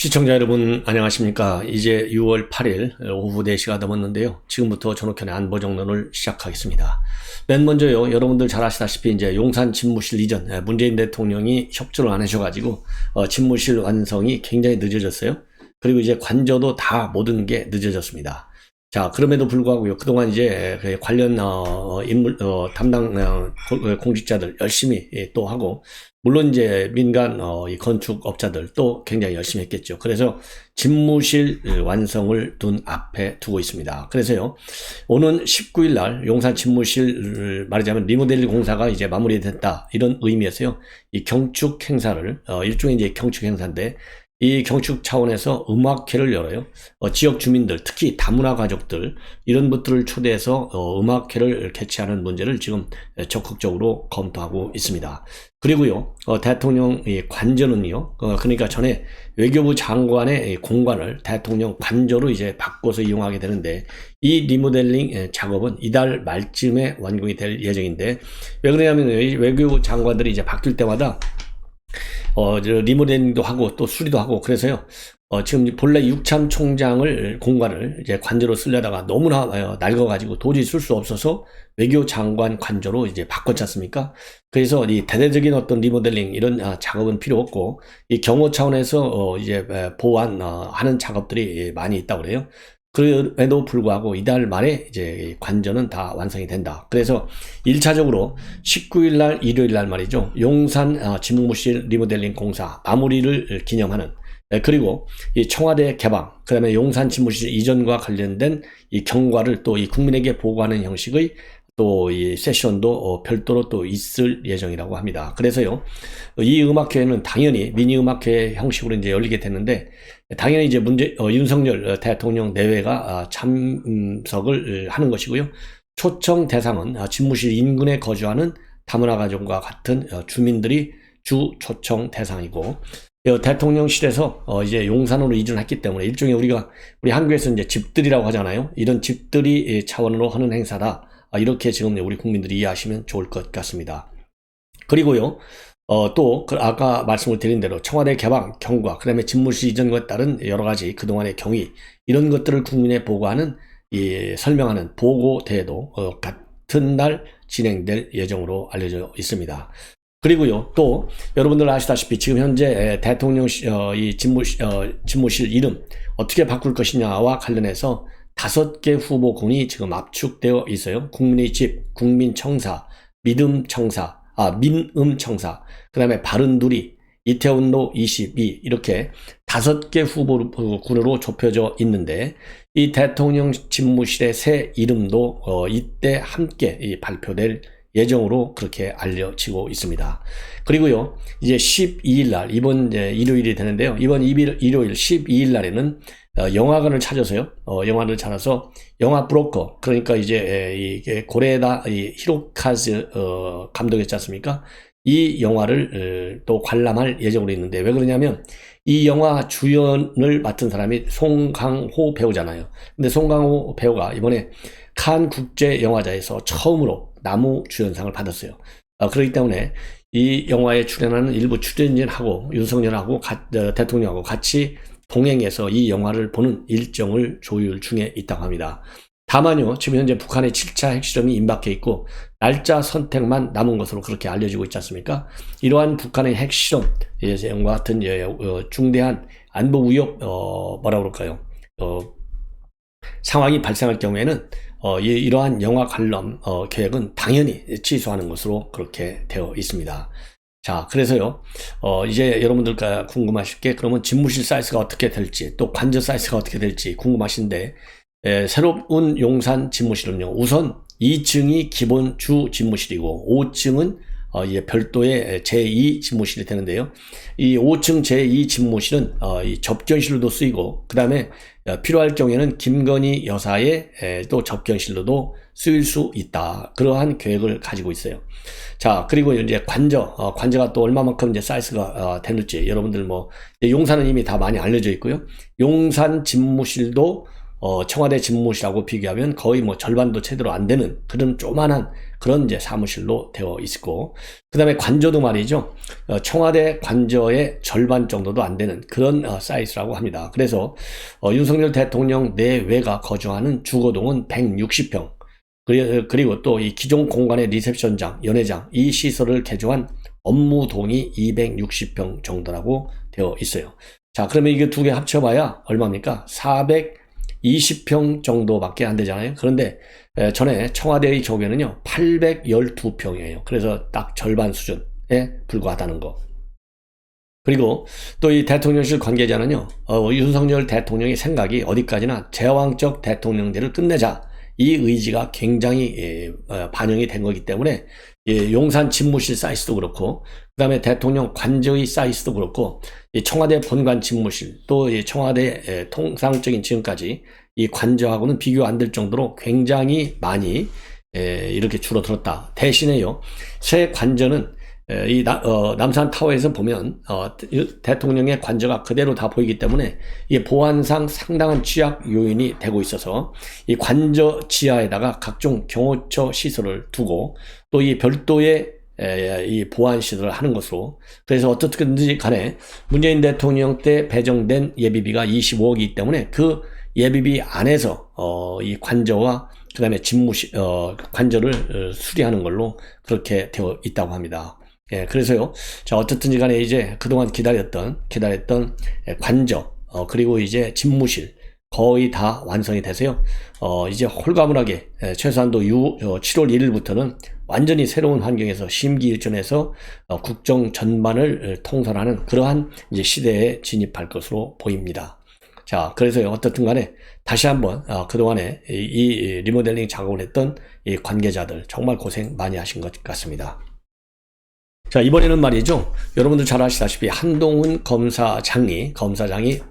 시청자 여러분 안녕하십니까. 이제 6월 8일 오후 4시가 넘었는데요. 지금부터 전옥현의 안보정론을 시작하겠습니다. 맨 먼저요, 여러분들 잘 아시다시피 이제 용산 집무실 이전 문재인 대통령이 협조를 안 하셔가지고 집무실 완성이 굉장히 늦어졌어요. 그리고 이제 관저도 다 모든 게 늦어졌습니다. 자, 그럼에도 불구하고요, 그동안 이제 관련 인물 담당 공직자들 열심히 또 하고, 물론 이제 민간 이 건축업자들 또 굉장히 열심히 했겠죠. 그래서 집무실 완성을 눈 앞에 두고 있습니다. 그래서요, 오는 19일 날 용산 집무실 말하자면 리모델링 공사가 이제 마무리됐다, 이런 의미에서요, 이 경축 행사를 일종의 이제 경축 행사인데, 이 경축 차원에서 음악회를 열어요. 지역 주민들, 특히 다문화 가족들, 이런 분들을 초대해서 음악회를 개최하는 문제를 지금 적극적으로 검토하고 있습니다. 그리고요, 대통령 관저는요, 그러니까 전에 외교부 장관의 공간을 대통령 관저로 이제 바꿔서 이용하게 되는데, 이 리모델링 작업은 이달 말쯤에 완공이 될 예정인데, 왜 그러냐면 외교부 장관들이 이제 바뀔 때마다 리모델링도 하고 또 수리도 하고, 그래서요, 지금 본래 육참 총장을 공간을 이제 관저로 쓰려다가 너무나 낡아가지고 도저히 쓸 수 없어서 외교 장관 관저로 이제 바꿨지 않습니까? 그래서 이 대대적인 어떤 리모델링 이런 작업은 필요 없고, 이 경호 차원에서 이제 보완 하는 작업들이 많이 있다고 그래요. 그럼에도 불구하고 이달 말에 이제 관전은 다 완성이 된다. 그래서 1차적으로 19일 날 일요일 날 말이죠, 용산 집무실 리모델링 공사 마무리를 기념하는, 그리고 이 청와대 개방, 그 다음에 용산 집무실 이전과 관련된 이 경과를 또 이 국민에게 보고하는 형식의 또 이 세션도 별도로 또 있을 예정이라고 합니다. 그래서요, 이 음악회는 당연히 미니 음악회 형식으로 이제 열리게 됐는데, 당연히 이제 윤석열 대통령 내외가 참석을 하는 것이고요. 초청 대상은 집무실 인근에 거주하는 다문화 가족과 같은 주민들이 주 초청 대상이고, 대통령실에서 이제 용산으로 이전했기 때문에 일종의 우리 한국에서 이제 집들이라고 하잖아요. 이런 집들이 차원으로 하는 행사다. 이렇게 지금 우리 국민들이 이해하시면 좋을 것 같습니다. 그리고요, 또 아까 말씀을 드린 대로 청와대 개방, 경과, 그 다음에 집무실 이전과 따른 여러 가지 그동안의 경위, 이런 것들을 국민에 보고하는 설명하는 보고대회도 같은 날 진행될 예정으로 알려져 있습니다. 그리고요, 또 여러분들 아시다시피 지금 현재 대통령 이 집무실 이름 어떻게 바꿀 것이냐와 관련해서 5개 후보군이 지금 압축되어 있어요. 국민의 집, 국민청사, 민음청사, 그 다음에 바른누리, 이태원로 22, 이렇게 5개 후보군으로 좁혀져 있는데, 이 대통령 집무실의 새 이름도 이때 함께 발표될 예정으로 그렇게 알려지고 있습니다. 그리고요, 이제 12일 날, 이번 일요일이 되는데요, 이번 일요일 12일 날에는 영화관을 찾아서요, 영화를 찾아서 영화 브로커, 그러니까 이제 이게 고레다 히로카즈 감독이었지 않습니까? 이 영화를 또 관람할 예정으로 있는데, 왜 그러냐면 이 영화 주연을 맡은 사람이 송강호 배우잖아요. 근데 송강호 배우가 이번에 칸 국제영화제에서 처음으로 나무 주연상을 받았어요. 그렇기 때문에 이 영화에 출연하는 일부 출연진하고 윤석열하고 대통령하고 같이 동행해서 이 영화를 보는 일정을 조율 중에 있다고 합니다. 다만요, 지금 현재 북한의 7차 핵실험이 임박해 있고 날짜 선택만 남은 것으로 그렇게 알려지고 있지 않습니까? 이러한 북한의 핵실험과 같은 중대한 안보 위협 뭐라 그럴까요? 상황이 발생할 경우에는 이러한 영화 관람 계획은 당연히 취소하는 것으로 그렇게 되어 있습니다. 자, 그래서요, 이제 여러분들과 궁금하실 게, 그러면 집무실 사이즈가 어떻게 될지, 또 관저 사이즈가 어떻게 될지 궁금하신데, 새로운 용산 집무실은요, 우선 2층이 기본 주 집무실이고 5층은 이제 별도의 제2 집무실이 되는데요. 이 5층 제2 집무실은 이 접견실로도 쓰이고, 그 다음에 필요할 경우에는 김건희 여사의 또 접견실로도 쓰일 수 있다. 그러한 계획을 가지고 있어요. 자, 그리고 이제 관저가 또 얼마만큼 이제 사이즈가 되는지 여러분들 용산은 이미 다 많이 알려져 있고요. 용산 집무실도 청와대 집무실하고 비교하면 거의 뭐 절반도 제대로 안 되는 그런 조만한 그런 이제 사무실로 되어 있고, 그 다음에 관저도 말이죠. 청와대 관저의 절반 정도도 안 되는 그런 사이즈라고 합니다. 그래서 윤석열 대통령 내외가 거주하는 주거동은 160평, 그리고 또 이 기존 공간의 리셉션장, 연회장, 이 시설을 개조한 업무동이 260평 정도라고 되어 있어요. 자, 그러면 이게 두 개 합쳐봐야 얼마입니까? 420평 정도밖에 안 되잖아요. 그런데 전에 청와대의 경우에는요 812평이에요. 그래서 딱 절반 수준에 불과하다는 거. 그리고 또 이 대통령실 관계자는요, 윤석열 대통령의 생각이 어디까지나 제왕적 대통령제를 끝내자, 이 의지가 굉장히 반영이 된 거기 때문에 용산 집무실 사이즈도 그렇고, 그 다음에 대통령 관저의 사이즈도 그렇고, 이 청와대 본관 집무실, 또 이 청와대 통상적인 지금까지 이 관저하고는 비교 안 될 정도로 굉장히 많이 이렇게 줄어들었다. 대신에요, 새 관저는 이 남산 타워에서 보면 대통령의 관저가 그대로 다 보이기 때문에 이게 보안상 상당한 취약 요인이 되고 있어서 이 관저 지하에다가 각종 경호처 시설을 두고 또 이 별도의 이 보안 시설을 하는 것으로, 그래서 어떻게든지 간에 문재인 대통령 때 배정된 예비비가 25억이기 때문에 그 예비비 안에서 이 관저와 그 다음에 집무실 관저를 수리하는 걸로 그렇게 되어 있다고 합니다. 그래서요, 자, 어쨌든지 간에 이제 그동안 기다렸던 관저, 그리고 이제 집무실 거의 다 완성이 돼서요, 이제 홀가분하게, 최소한도 7월 1일부터는 완전히 새로운 환경에서 심기일전해서 국정 전반을 통솔하는 그러한 이제 시대에 진입할 것으로 보입니다. 자, 그래서요, 어떻든 간에 다시 한번 그동안에 이 리모델링 작업을 했던 이 관계자들 정말 고생 많이 하신 것 같습니다. 자, 이번에는 말이죠, 여러분들 잘 아시다시피 한동훈 검사장이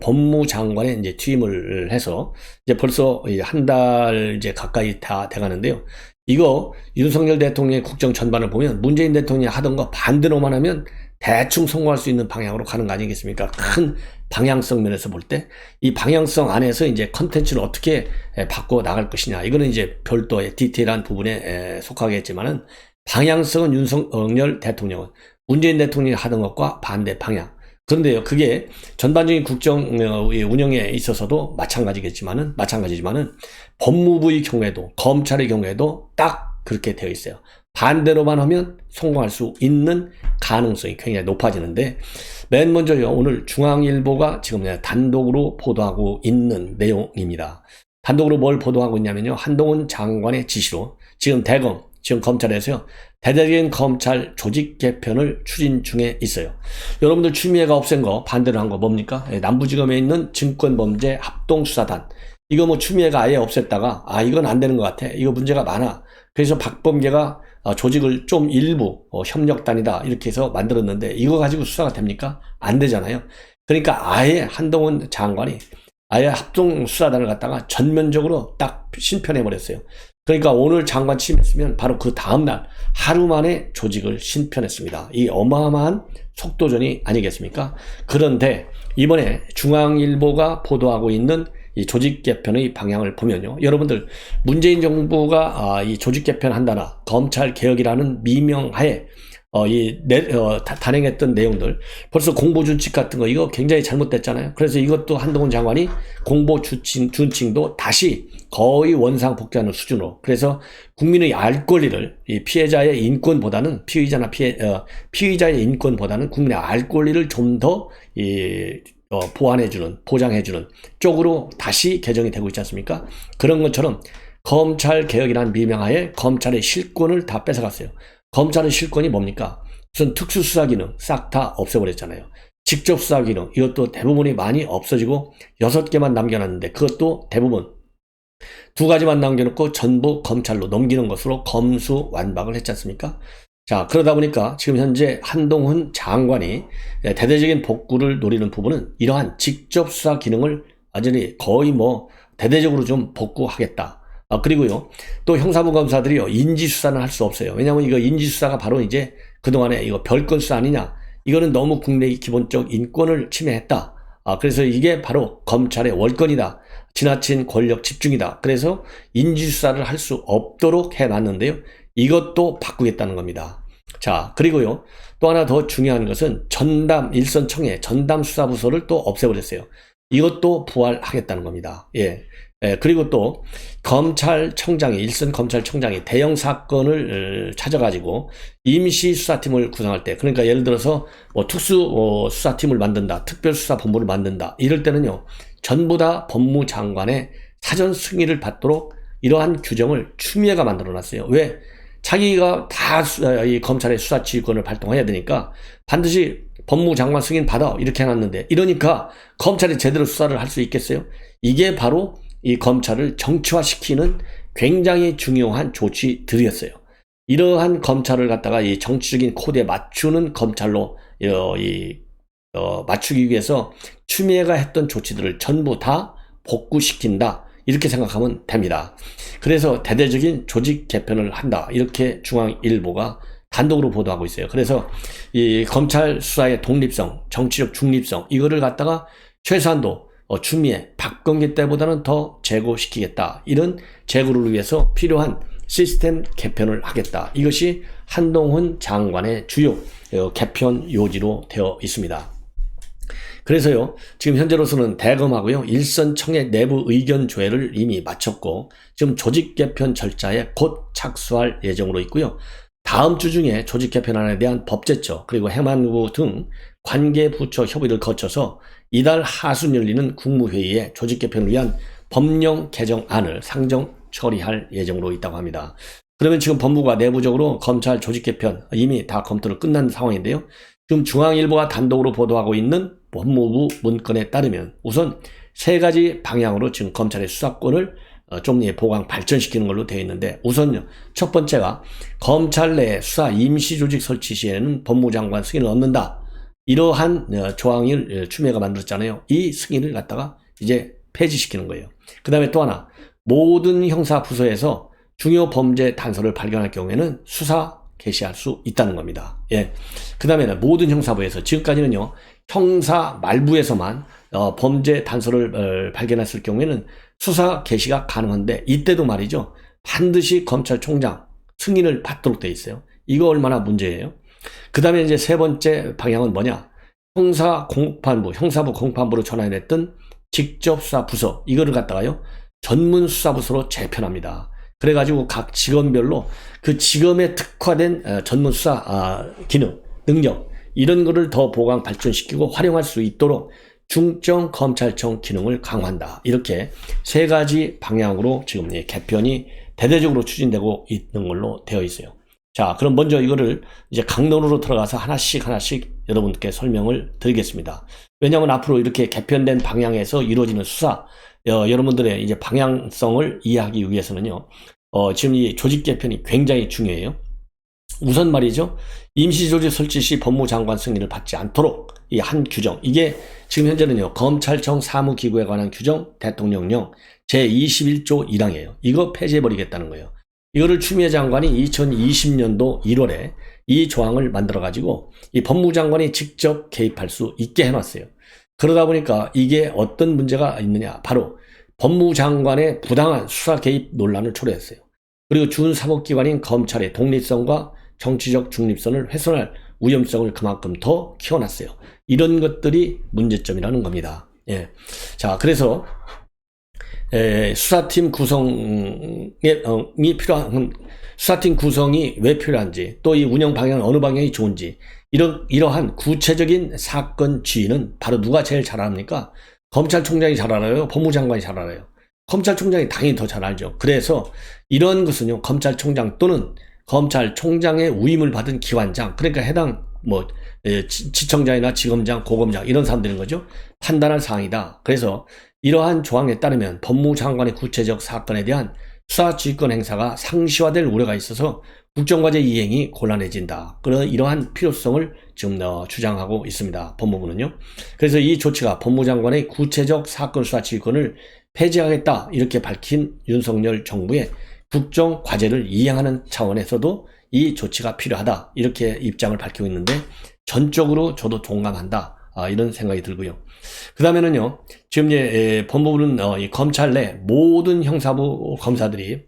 법무장관에 이제 취임을 해서 이제 벌써 한 달 이제 가까이 다 돼가는데요. 이거 윤석열 대통령의 국정 전반을 보면 문재인 대통령이 하던 거 반대로만 하면 대충 성공할 수 있는 방향으로 가는 거 아니겠습니까? 큰 방향성 면에서 볼 때 이 방향성 안에서 이제 컨텐츠를 어떻게 바꿔 나갈 것이냐, 이거는 이제 별도의 디테일한 부분에 속하겠지만은, 방향성은 윤석열 대통령은 문재인 대통령이 하던 것과 반대 방향. 그런데요, 그게 전반적인 국정 운영에 있어서도 마찬가지지만은 법무부의 경우에도, 검찰의 경우에도 딱 그렇게 되어 있어요. 반대로만 하면 성공할 수 있는 가능성이 굉장히 높아지는데, 맨 먼저요, 오늘 중앙일보가 지금 단독으로 보도하고 있는 내용입니다. 단독으로 뭘 보도하고 있냐면요, 한동훈 장관의 지시로 지금 검찰에서요, 대대적인 검찰 조직 개편을 추진 중에 있어요. 여러분들 추미애가 없앤 거, 반대로 한 거 뭡니까? 남부지검에 있는 증권범죄 합동수사단. 이거 뭐 추미애가 아예 없앴다가, 이건 안 되는 것 같아, 이거 문제가 많아, 그래서 박범계가 조직을 좀 일부 협력단이다 이렇게 해서 만들었는데, 이거 가지고 수사가 됩니까? 안 되잖아요. 그러니까 아예 한동훈 장관이 아예 합동수사단을 갖다가 전면적으로 딱 신편해버렸어요. 그러니까 오늘 장관 취임했으면 바로 그 다음날 하루 만에 조직을 신편했습니다. 이 어마어마한 속도전이 아니겠습니까? 그런데 이번에 중앙일보가 보도하고 있는 이 조직 개편의 방향을 보면요, 여러분들 문재인 정부가 이 조직 개편한다나 검찰 개혁이라는 미명하에 단행했던 내용들, 벌써 공보 준칙 같은 거 이거 굉장히 잘못됐잖아요. 그래서 이것도 한동훈 장관이 공보 준칙도 다시 거의 원상복귀하는 수준으로, 그래서 국민의 알 권리를 이 피해자의 인권보다는 피의자의 인권보다는 국민의 알 권리를 좀 더 보장해주는 쪽으로 다시 개정이 되고 있지 않습니까? 그런 것처럼 검찰 개혁이라는 미명하에 검찰의 실권을 다 뺏어갔어요. 검찰의 실권이 뭡니까? 무슨 특수수사 기능 싹 다 없애버렸잖아요. 직접 수사 기능 이것도 대부분이 많이 없어지고 6개만 남겨놨는데, 그것도 대부분 2가지만 남겨놓고 전부 검찰로 넘기는 것으로 검수완박을 했지 않습니까? 자, 그러다 보니까 지금 현재 한동훈 장관이 대대적인 복구를 노리는 부분은 이러한 직접 수사 기능을 완전히 거의 대대적으로 좀 복구하겠다. 그리고요, 또 형사부 검사들이요, 인지수사는 할 수 없어요. 왜냐하면 이거 인지수사가 바로 이제 그동안에 이거 별건 수사 아니냐, 이거는 너무 국내의 기본적 인권을 침해했다, 그래서 이게 바로 검찰의 월권이다. 지나친 권력 집중이다. 그래서 인지수사를 할 수 없도록 해놨는데요. 이것도 바꾸겠다는 겁니다. 자, 그리고요. 또 하나 더 중요한 것은 일선청의 전담수사부서를 또 없애버렸어요. 이것도 부활하겠다는 겁니다. 그리고 또 일선 검찰청장이 대형 사건을 찾아가지고 임시수사팀을 구성할 때, 그러니까 예를 들어서 특수수사팀을 만든다, 특별수사본부를 만든다, 이럴 때는요, 전부 다 법무장관의 사전 승인을 받도록 이러한 규정을 추미애가 만들어놨어요. 왜? 자기가 다 이 검찰의 수사지휘권을 발동해야 되니까 반드시 법무장관 승인 받아 이렇게 해놨는데, 이러니까 검찰이 제대로 수사를 할 수 있겠어요? 이게 바로 이 검찰을 정치화시키는 굉장히 중요한 조치들이었어요. 이러한 검찰을 갖다가 이 정치적인 코드에 맞추는 검찰로 맞추기 위해서 추미애가 했던 조치들을 전부 다 복구시킨다, 이렇게 생각하면 됩니다. 그래서 대대적인 조직 개편을 한다, 이렇게 중앙일보가 단독으로 보도하고 있어요. 그래서 이 검찰 수사의 독립성, 정치적 중립성, 이거를 갖다가 최소한도 추미애, 박근혜 때보다는 더 제고시키겠다, 이런 제고를 위해서 필요한 시스템 개편을 하겠다. 이것이 한동훈 장관의 주요 개편 요지로 되어 있습니다. 그래서요, 지금 현재로서는 대검하고요, 일선청의 내부 의견 조회를 이미 마쳤고, 지금 조직 개편 절차에 곧 착수할 예정으로 있고요. 다음 주 중에 조직 개편안에 대한 법제처, 그리고 행안부 등 관계 부처 협의를 거쳐서 이달 하순 열리는 국무회의에 조직 개편을 위한 법령 개정안을 상정 처리할 예정으로 있다고 합니다. 그러면 지금 법무부가 내부적으로 검찰 조직 개편 이미 다 검토를 끝난 상황인데요. 지금 중앙일보가 단독으로 보도하고 있는 법무부 문건에 따르면 우선 3가지 방향으로 지금 검찰의 수사권을 좀 보강 발전시키는 걸로 되어 있는데, 우선요, 첫 번째가 검찰 내 수사 임시조직 설치 시에는 법무장관 승인을 얻는다, 이러한 조항을 추미애가 만들었잖아요. 이 승인을 갖다가 이제 폐지시키는 거예요. 그 다음에 또 하나, 모든 형사부서에서 중요 범죄 단서를 발견할 경우에는 수사 개시할 수 있다는 겁니다. 그 다음에는 모든 형사부에서, 지금까지는요, 형사 말부에서만 범죄 단서를 발견했을 경우에는 수사 개시가 가능한데, 이때도 말이죠, 반드시 검찰총장 승인을 받도록 돼 있어요. 이거 얼마나 문제예요. 그 다음에 이제 3번째 방향은 뭐냐, 형사부 공판부로 전환했던 직접수사부서, 이거를 갖다가요, 전문수사부서로 재편합니다. 그래가지고 각 직원별로 그 직업에 특화된 전문수사 기능, 능력, 이런 거를 더 보강 발전시키고 활용할 수 있도록 중점 검찰청 기능을 강화한다. 이렇게 3가지 방향으로 지금 개편이 대대적으로 추진되고 있는 걸로 되어 있어요. 자, 그럼 먼저 이거를 이제 강론으로 들어가서 하나씩 여러분께 설명을 드리겠습니다. 왜냐하면 앞으로 이렇게 개편된 방향에서 이루어지는 수사, 여러분들의 이제 방향성을 이해하기 위해서는요, 지금 이 조직 개편이 굉장히 중요해요. 우선 말이죠, 임시조직 설치 시 법무장관 승인을 받지 않도록 이 한 규정, 이게 지금 현재는요, 검찰청 사무기구에 관한 규정 대통령령 제21조 1항이에요. 이거 폐지해버리겠다는 거예요. 이거를 추미애 장관이 2020년도 1월에 이 조항을 만들어가지고 이 법무장관이 직접 개입할 수 있게 해놨어요. 그러다 보니까 이게 어떤 문제가 있느냐, 바로 법무장관의 부당한 수사 개입 논란을 초래했어요. 그리고 준사법기관인 검찰의 독립성과 정치적 중립성을 훼손할 위험성을 그만큼 더 키워놨어요. 이런 것들이 문제점이라는 겁니다. 자, 그래서 수사팀 구성이 수사팀 구성이 왜 필요한지, 또 이 운영 방향은 어느 방향이 좋은지, 이러한 구체적인 사건 지휘는 바로 누가 제일 잘 압니까? 검찰총장이 잘 알아요? 법무장관이 잘 알아요? 검찰총장이 당연히 더 잘 알죠. 그래서 이런 것은요, 검찰총장 또는 검찰총장의 위임을 받은 기관장, 그러니까 해당 지청장이나 지검장, 고검장, 이런 사람들인 거죠. 판단할 사항이다. 그래서 이러한 조항에 따르면 법무장관의 구체적 사건에 대한 수사지휘권 행사가 상시화될 우려가 있어서 국정과제 이행이 곤란해진다. 그런 이러한 필요성을 지금 주장하고 있습니다. 법무부는요. 그래서 이 조치가 법무장관의 구체적 사건 수사 지휘권을 폐지하겠다, 이렇게 밝힌 윤석열 정부의 국정과제를 이행하는 차원에서도 이 조치가 필요하다, 이렇게 입장을 밝히고 있는데, 전적으로 저도 동감한다, 이런 생각이 들고요. 그 다음에는요, 지금 이제 법무부는 이 검찰 내 모든 형사부 검사들이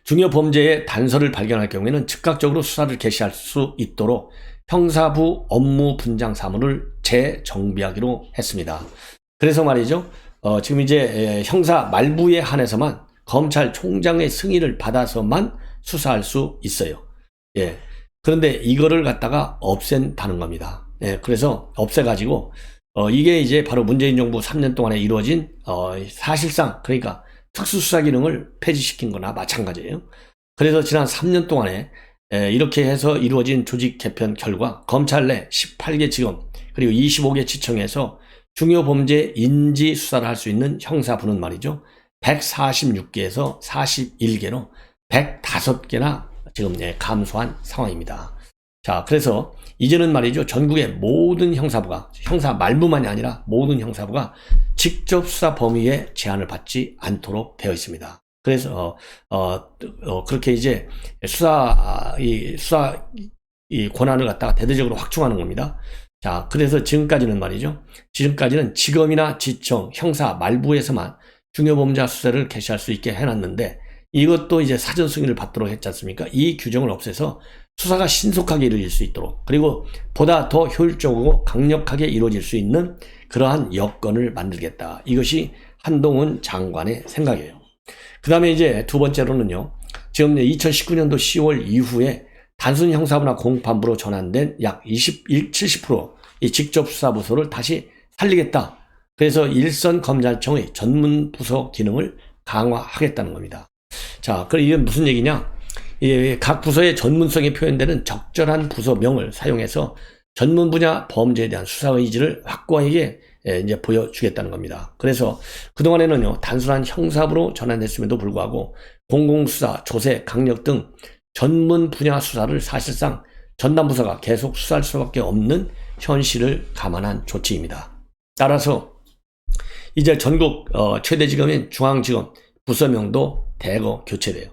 중요 범죄의 단서를 발견할 경우에는 즉각적으로 수사를 개시할 수 있도록 형사부 업무 분장 사무를 재정비하기로 했습니다. 그래서 말이죠, 지금 이제 형사 말부에 한해서만 검찰총장의 승인을 받아서만 수사할 수 있어요. 예. 그런데 이거를 갖다가 없앤다는 겁니다. 예. 그래서 없애가지고, 이게 이제 바로 문재인 정부 3년 동안에 이루어진, 사실상, 그러니까 특수수사 기능을 폐지시킨 거나 마찬가지예요. 그래서 지난 3년 동안에 이렇게 해서 이루어진 조직 개편 결과 검찰 내 18개 지검 그리고 25개 지청에서 중요 범죄 인지 수사를 할 수 있는 형사부는 말이죠. 146개에서 41개로 105개나 지금 감소한 상황입니다. 자, 그래서 이제는 말이죠. 전국의 모든 형사부가, 형사 말부만이 아니라 모든 형사부가 직접 수사 범위에 제한을 받지 않도록 되어 있습니다. 그래서 그렇게 이제 수사 권한을 갖다가 대대적으로 확충하는 겁니다. 자, 그래서 지금까지는 말이죠. 지금까지는 지검이나 지청, 형사 말부에서만 중요범죄 수사를 개시할 수 있게 해놨는데 이것도 이제 사전 승인을 받도록 했지 않습니까? 이 규정을 없애서 수사가 신속하게 이루어질 수 있도록 그리고 보다 더 효율적이고 강력하게 이루어질 수 있는 그러한 여건을 만들겠다. 이것이 한동훈 장관의 생각이에요. 그 다음에 이제 두 번째로는요. 지금 2019년도 10월 이후에 단순 형사부나 공판부로 전환된 약 70%이 직접 수사 부서를 다시 살리겠다. 그래서 일선 검찰청의 전문 부서 기능을 강화하겠다는 겁니다. 자, 그럼 이게 무슨 얘기냐? 각 부서의 전문성이 표현되는 적절한 부서명을 사용해서 전문 분야 범죄에 대한 수사 의지를 확고하게 이제 보여주겠다는 겁니다. 그래서 그동안에는요, 단순한 형사부로 전환됐음에도 불구하고 공공수사, 조세, 강력 등 전문 분야 수사를 사실상 전담부서가 계속 수사할 수밖에 없는 현실을 감안한 조치입니다. 따라서 이제 전국 최대지검인 중앙지검 부서명도 대거 교체돼요.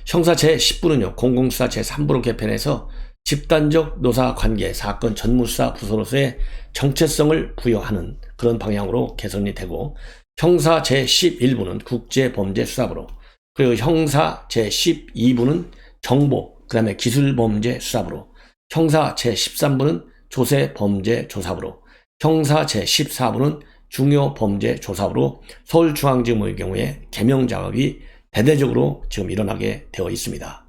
형사 제10부는요, 공공수사 제3부로 개편해서 집단적 노사관계 사건 전문수사 부서로서의 정체성을 부여하는 그런 방향으로 개선이 되고, 형사 제11부는 국제범죄수사부로, 그리고 형사 제12부는 정보, 그 다음에 기술범죄수사부로, 형사 제13부는 조세범죄조사부로, 형사 제14부는 중요범죄조사부로 서울중앙지검의 경우에 개명 작업이 대대적으로 지금 일어나게 되어 있습니다.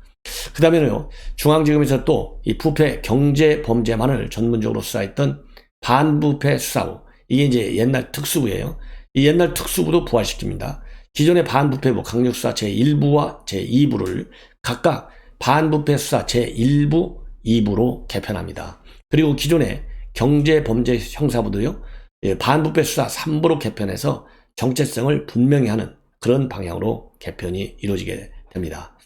그 다음에는요, 중앙지검에서 또 이 부패 경제범죄만을 전문적으로 수사했던 반부패 수사부, 이게 이제 옛날 특수부예요. 이 옛날 특수부도 부활시킵니다. 기존의 반부패부 강력수사 제1부와 제2부를 각각 반부패 수사 제1부, 2부로 개편합니다. 그리고 기존의 경제범죄 형사부도요, 반부패 수사 3부로 개편해서 정체성을 분명히 하는 그런 방향으로 개편이 이루어지게 됩니다.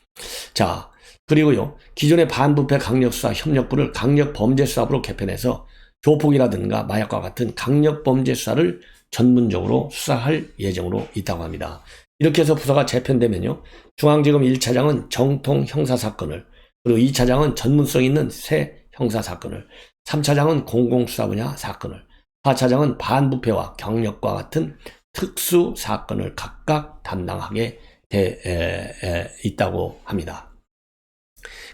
자, 그리고요, 기존의 반부패 강력수사 협력부를 강력범죄수사부로 개편해서 조폭이라든가 마약과 같은 강력범죄수사를 전문적으로 수사할 예정으로 있다고 합니다. 이렇게 해서 부서가 재편되면요, 중앙지검 1차장은 정통 형사사건을, 그리고 2차장은 전문성 있는 새 형사사건을, 3차장은 공공수사 분야 사건을, 4차장은 반부패와 경력과 같은 특수사건을 각각 담당하게 돼 있다고 합니다.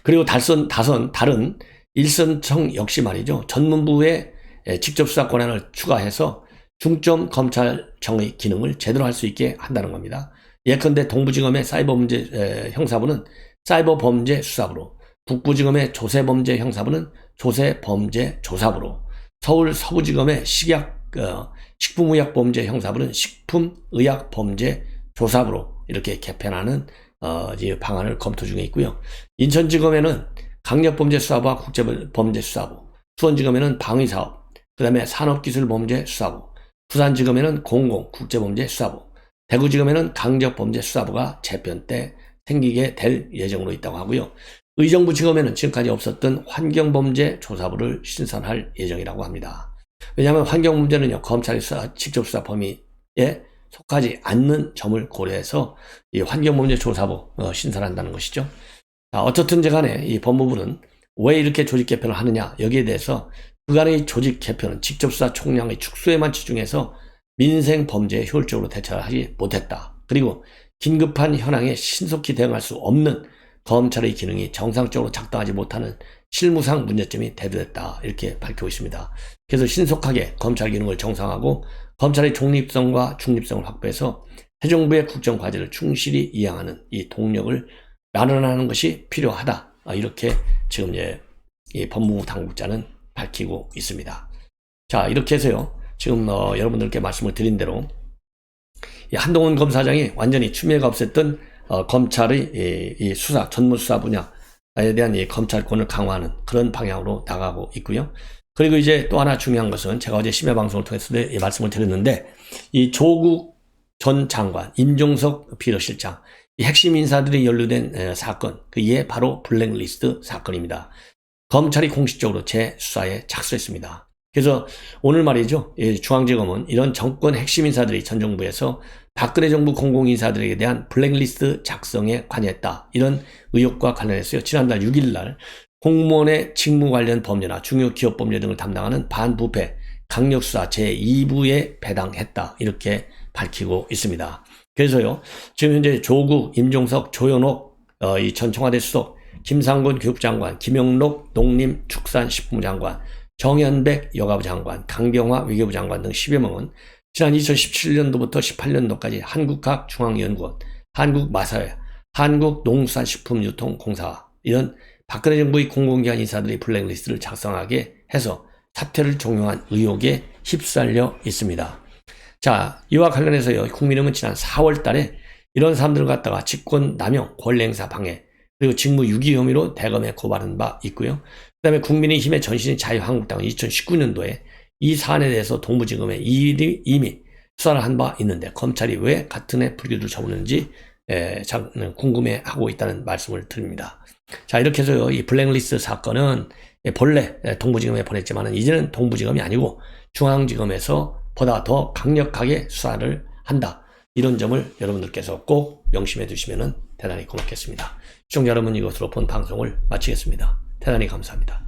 그리고 다른 일선청 역시 말이죠. 전문부의 직접 수사 권한을 추가해서 중점 검찰청의 기능을 제대로 할 수 있게 한다는 겁니다. 예컨대 동부지검의 사이버범죄 형사부는 사이버범죄수사부로, 북부지검의 조세범죄 형사부는 조세범죄조사부로, 서울 서부지검의 식품의약범죄 형사부는 식품의약범죄조사부로 이렇게 개편하는 이제 방안을 검토 중에 있고요. 인천지검에는 강력범죄수사부와 국제범죄수사부, 수원지검에는 방위사업, 그 다음에 산업기술범죄수사부, 부산지검에는 국제범죄수사부, 대구지검에는 강력범죄수사부가 재편 때 생기게 될 예정으로 있다고 하고요. 의정부지검에는 지금까지 없었던 환경범죄조사부를 신설할 예정이라고 합니다. 왜냐하면 환경범죄는요, 검찰의 직접 수사 범위에 속하지 않는 점을 고려해서 이 환경범죄조사부 신설한다는 것이죠. 자, 어떻든지 간에 이 법무부는 왜 이렇게 조직 개편을 하느냐, 여기에 대해서 그간의 조직 개편은 직접 수사 총량의 축소에만 집중해서 민생 범죄에 효율적으로 대처하지 못했다. 그리고 긴급한 현황에 신속히 대응할 수 없는 검찰의 기능이 정상적으로 작동하지 못하는 실무상 문제점이 대두됐다. 이렇게 밝히고 있습니다. 그래서 신속하게 검찰 기능을 정상화하고 검찰의 중립성과 중립성을 확보해서 새 정부의 국정 과제를 충실히 이행하는 이 동력을 마련하는 것이 필요하다. 이렇게 지금 이 법무부 당국자는 밝히고 있습니다. 자, 이렇게 해서요. 지금 여러분들께 말씀을 드린 대로 이 한동훈 검사장이 완전히 추미애가 없앴던 검찰의 이 수사, 전무수사 분야에 대한 이 검찰권을 강화하는 그런 방향으로 나가고 있고요. 그리고 이제 또 하나 중요한 것은 제가 어제 심야 방송을 통해서 말씀을 드렸는데 이 조국 전 장관, 임종석 비서실장, 이 핵심 인사들이 연루된 사건, 이게 바로 블랙리스트 사건입니다. 검찰이 공식적으로 재수사에 착수했습니다. 그래서 오늘 말이죠. 중앙지검은 이런 정권 핵심 인사들이 전 정부에서 박근혜 정부 공공인사들에게 대한 블랙리스트 작성에 관여했다. 이런 의혹과 관련해서요. 지난달 6일 날 공무원의 직무 관련 범죄나 중요 기업 범죄 등을 담당하는 반부패 강력수사 제2부에 배당했다. 이렇게 밝히고 있습니다. 그래서요. 지금 현재 조국, 임종석, 조현옥 이 전 청와대 수석, 김상곤 교육장관, 김영록 농림축산식품부 장관, 정현백 여가부 장관, 강경화 외교부 장관 등 10여 명은 지난 2017년도부터 18년도까지 한국학중앙연구원, 한국마사회, 한국농수산식품유통공사 이런 박근혜 정부의 공공기관 인사들이 블랙리스트를 작성하게 해서 사퇴를 종용한 의혹에 휩쓸려 있습니다. 자, 이와 관련해서요. 국민의힘은 지난 4월 달에 이런 사람들을 갖다가 직권 남용, 권리행사 방해, 그리고 직무 유기 혐의로 대검에 고발한 바 있고요. 그 다음에 국민의힘의 전신인 자유한국당은 2019년도에 이 사안에 대해서 동부지검에 이미 수사를 한 바 있는데 검찰이 왜 같은 해 불기소를 접었는지 궁금해하고 있다는 말씀을 드립니다. 자, 이렇게 해서요. 이 블랙리스트 사건은 본래 동부지검에 보냈지만 이제는 동부지검이 아니고 중앙지검에서 보다 더 강력하게 수사를 한다. 이런 점을 여러분들께서 꼭 명심해 두시면 대단히 고맙겠습니다. 시청자 여러분, 이것으로 본 방송을 마치겠습니다. 대단히 감사합니다.